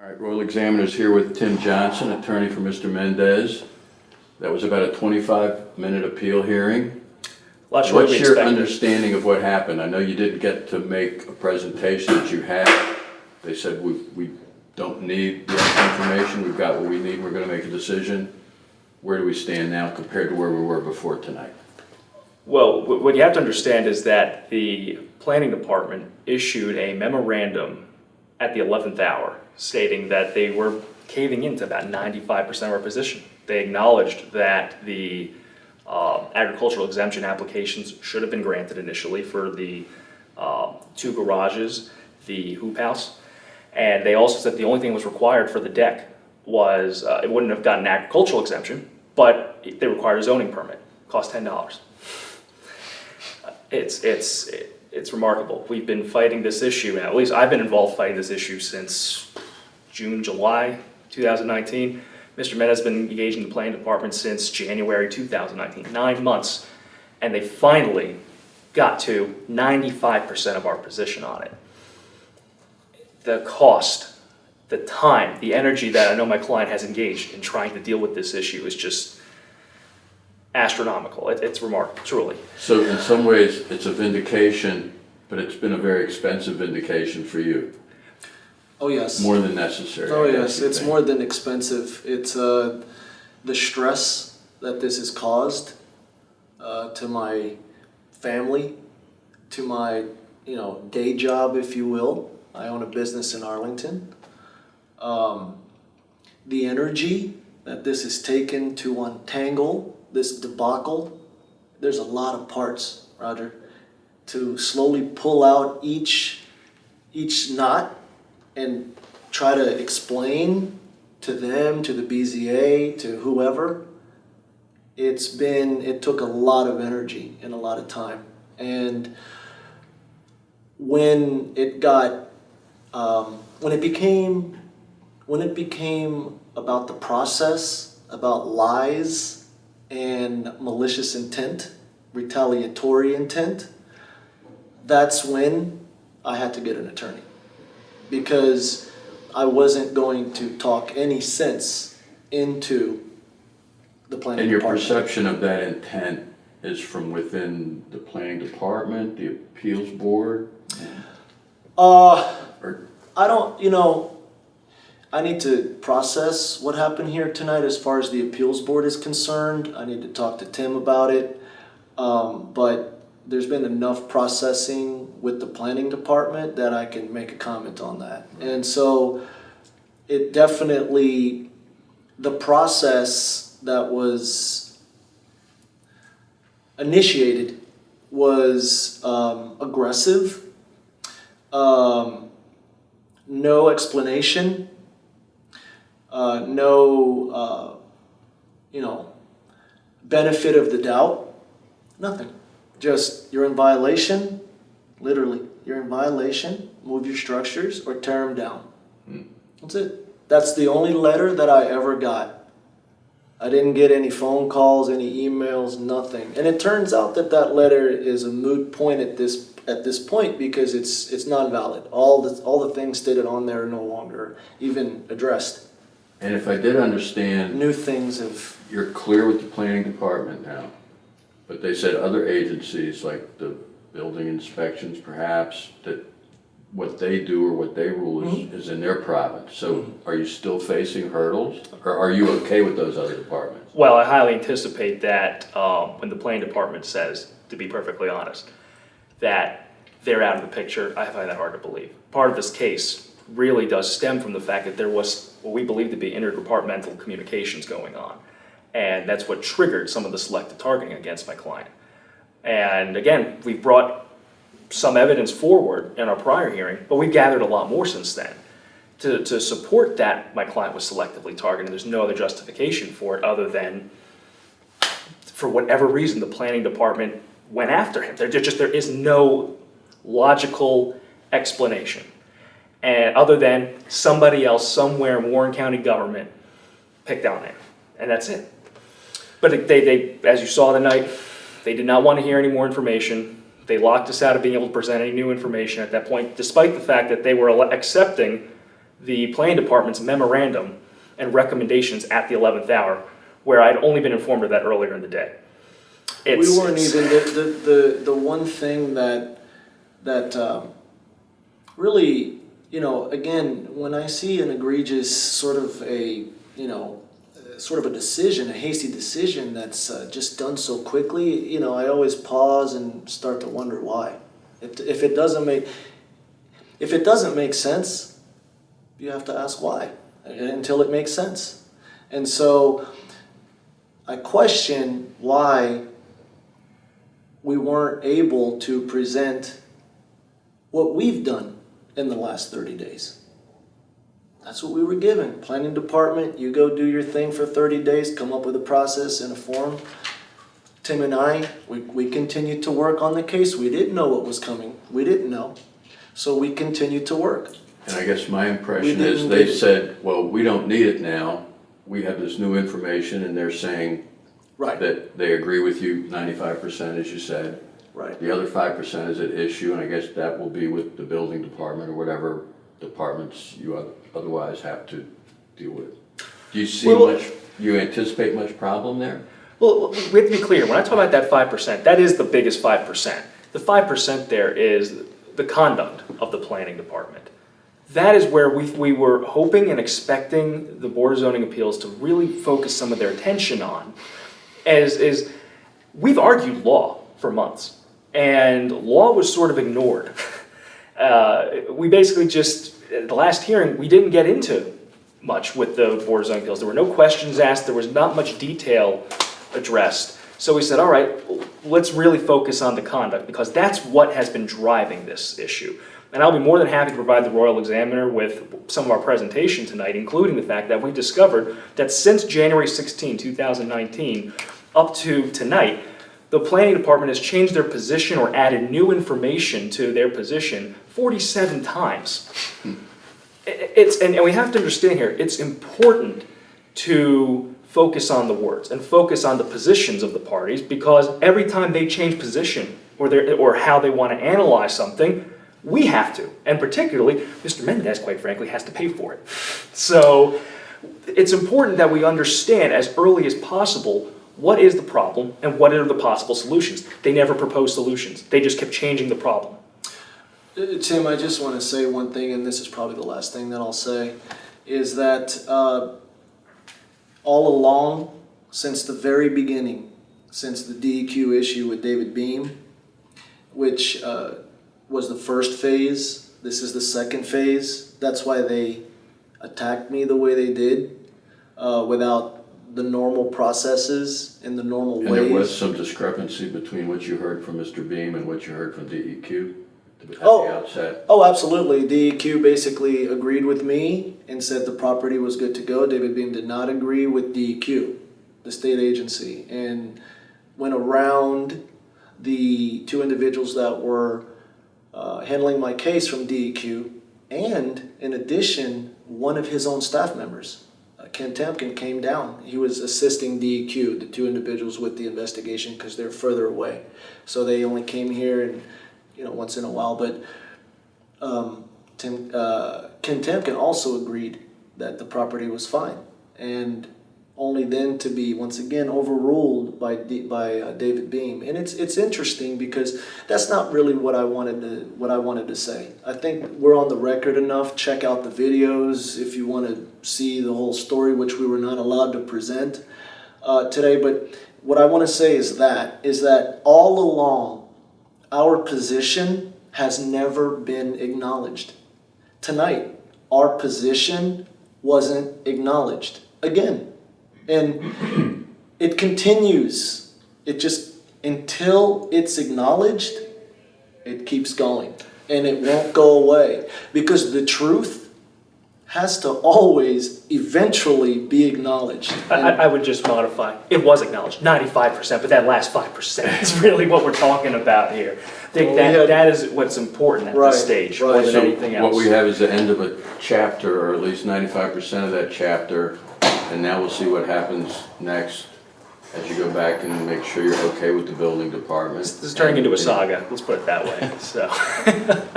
All right, Royal Examiner's here with Tim Johnson, attorney for Mr. Mendez. That was about a 25-minute appeal hearing. What's your understanding of what happened? I know you didn't get to make a presentation that you had. They said we don't need the information, we've got what we need, we're gonna make a decision. Where do we stand now compared to where we were before tonight? Well, what you have to understand is that the planning department issued a memorandum at the 11th hour stating that they were caving into about 95% of our position. They acknowledged that the agricultural exemption applications should have been granted initially for the 2 garages, the hoop house, and they also said the only thing that was required for the deck was, it wouldn't have gotten an agricultural exemption, but they required a zoning permit, cost $10. It's remarkable. We've been fighting this issue, and at least I've been involved fighting this issue since June, July 2019. Mr. Mendes has been engaged in the planning department since January 2019, 9 months, and they finally got to 95% of our position on it. The cost, the time, the energy that I know my client has engaged in trying to deal with this issue is just astronomical. It's remarkable, truly. So in some ways, it's a vindication, but it's been a very expensive vindication for you. Oh yes. More than necessary. Oh yes, it's more than expensive. It's the stress that this has caused to my family, to my day job, if you will. I own a business in Arlington. The energy that this has taken to untangle this debacle, there's a lot of parts, Roger, to slowly pull out each knot and try to explain to them, to the BZA, to whoever. It took a lot of energy and a lot of time. And when it became about the process, about lies and malicious intent, retaliatory intent, that's when I had to get an attorney. Because I wasn't going to talk any sense into the planning And your department. perception of that intent is from within the planning department, the appeals board? I don't, I need to process what happened here tonight as far as the appeals board is concerned. I need to talk to Tim about it. But there's been enough processing with the planning department that I can make a comment on that. And so it definitely, the process that was initiated was aggressive, no explanation, no benefit of the doubt, nothing. Just, you're in violation, literally, you're in violation, move your structures or tear them down. That's it. That's the only letter that I ever got. I didn't get any phone calls, any emails, nothing. And it turns out that letter is a moot point at this point because it's non-valid. All the things stated on there are no longer even addressed. And if I did understand, New things have... you're clear with the planning department now, but they said other agencies like the building inspections perhaps, that what they do or what they rule is in their province. So are you still facing hurdles, or are you okay with those other departments? Well, I highly anticipate that when the planning department says, to be perfectly honest, that they're out of the picture, I find that hard to believe. Part of this case really does stem from the fact that there was what we believe to be interdepartmental communications going on. And that's what triggered some of the selective targeting against my client. And again, we brought some evidence forward in our prior hearing, but we gathered a lot more since then to support that my client was selectively targeted. There's no other justification for it other than, for whatever reason, the planning department went after him. There is no logical explanation. And other than somebody else somewhere in Warren County government picked on him, and that's it. But they, as you saw tonight, they did not want to hear any more information. They locked us out of being able to present any new information at that point, despite the fact that they were accepting the planning department's memorandum and recommendations at the 11th hour, where I'd only been informed of that earlier in the day. We weren't even, the one thing that really, you know, again, when I see an egregious sort of a decision, a hasty decision that's just done so quickly, you know, I always pause and start to wonder why. If it doesn't make sense, you have to ask why until it makes sense. And so I question why we weren't able to present what we've done in the last 30 days. That's what we were given. Planning department, you go do your thing for 30 days, come up with a process and a form. Tim and I, we continued to work on the case. We didn't know what was coming. We didn't know. So we continued to work. And I guess my impression is they said, well, we don't need it now. We have this new information, and they're saying Right. that they agree with you 95%, as you said. Right. The other 5% is at issue, and I guess that will be with the building department or whatever departments you otherwise have to deal with. Do you see you anticipate much problem there? Well, we have to be clear, when I talk about that 5%, that is the biggest 5%. The 5% there is the conduct of the planning department. That is where we were hoping and expecting the Board of Zoning Appeals to really focus some of their attention on. Is we've argued law for months, and law was sort of ignored. We basically just, at the last hearing, we didn't get into much with the Board of Zoning Appeals. There were no questions asked, there was not much detail addressed. So we said, all right, let's really focus on the conduct, because that's what has been driving this issue. And I'll be more than happy to provide the Royal Examiner with some of our presentation tonight, including the fact that we discovered that since January 16, 2019, up to tonight, the planning department has changed their position or added new information to their position 47 times. And we have to understand here, it's important to focus on the words and focus on the positions of the parties, because every time they change position or how they want to analyze something, we have to, and particularly Mr. Mendes, quite frankly, has to pay for it. So it's important that we understand as early as possible what is the problem and what are the possible solutions. They never proposed solutions. They just kept changing the problem. Tim, I just want to say one thing, and this is probably the last thing that I'll say, is that all along, since the very beginning, since the DEQ issue with David Beam, which was the first phase, this is the second phase. That's why they attacked me the way they did, without the normal processes in the normal ways. And there was some discrepancy between what you heard from Mr. Beam and what you heard from DEQ at the outset? Oh, absolutely. DEQ basically agreed with me and said the property was good to go. David Beam did not agree with DEQ, the state agency, and went around the two individuals that were handling my case from DEQ, and in addition, one of his own staff members, Ken Tampkin, came down. He was assisting DEQ, the two individuals, with the investigation because they're further away. So they only came here and, once in a while. But Ken Tampkin also agreed that the property was fine, and only then to be once again overruled by David Beam. And it's interesting because that's not really what I wanted to say. I think we're on the record enough. Check out the videos if you want to see the whole story, which we were not allowed to present today. But what I want to say is that all along our position has never been acknowledged. Tonight, our position wasn't acknowledged again. And it continues. It just, until it's acknowledged, it keeps going. And it won't go away. Because the truth has to always eventually be acknowledged. I would just modify, it was acknowledged, 95%, but that last 5% is really what we're talking about here. I think that is what's important at this stage, more than anything else. What we have is the end of a chapter, or at least 95% of that chapter. And now we'll see what happens next as you go back and make sure you're okay with the building department. This is turning into a saga, let's put it that way. So.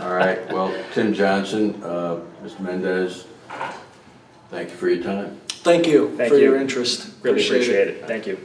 All right, well, Tim Johnson, Mr. Mendes, Thank you for your time. Thank you Thank for you. your interest. Really appreciate it. Thank you.